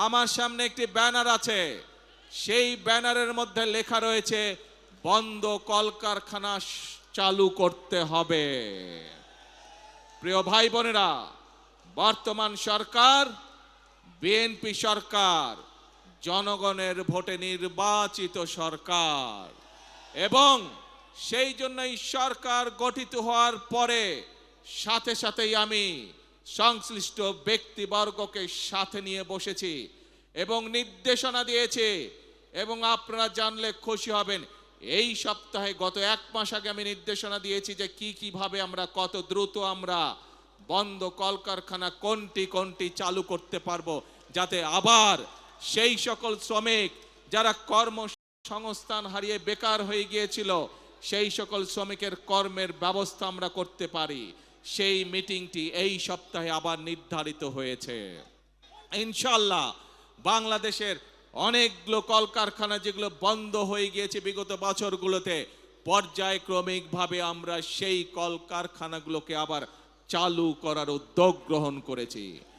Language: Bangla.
আমার সামনে একটি ব্যানার আছে, সেই ব্যানারের মধ্যে লেখা রয়েছে বন্ধ কলকারখানা চালু করতে হবে। প্রিয় ভাই বোনেরা, বর্তমান সরকার বিএনপি সরকার, জনগণের ভোটে নির্বাচিত সরকার, এবং সেই জন্যই সরকার গঠিত হওয়ার পরে সাথে সাথেই আমি সংশ্লিষ্ট ব্যক্তিবর্গকে সাথে নিয়ে বসেছি এবং নির্দেশনা দিয়েছি। এবং আপনারা জানলে খুশি হবেন, এই সপ্তাহে গত 1 মাস আগে আমি নির্দেশনা দিয়েছি যে কিভাবে আমরা কত দ্রুত আমরা বন্ধ কলকারখানা কোনটি কোনটি চালু করতে পারবো, যাতে আবার সেই সকল শ্রমিক যারা কর্মসংস্থান হারিয়ে বেকার হয়ে গিয়েছিল, সেই সকল শ্রমিকের কর্মের ব্যবস্থা আমরা করতে পারি। সেই মিটিংটি এই সপ্তাহে আবার নির্ধারিত হয়েছে। ইনশাআল্লাহ বাংলাদেশের অনেকগুলো কলকারখানা যেগুলো বন্ধ হয়ে গিয়েছে বিগত বছরগুলোতে, পর্যায়ক্রমিকভাবে আমরা সেই কলকারখানাগুলোকে আবার চালু করার উদ্যোগ গ্রহণ করেছি।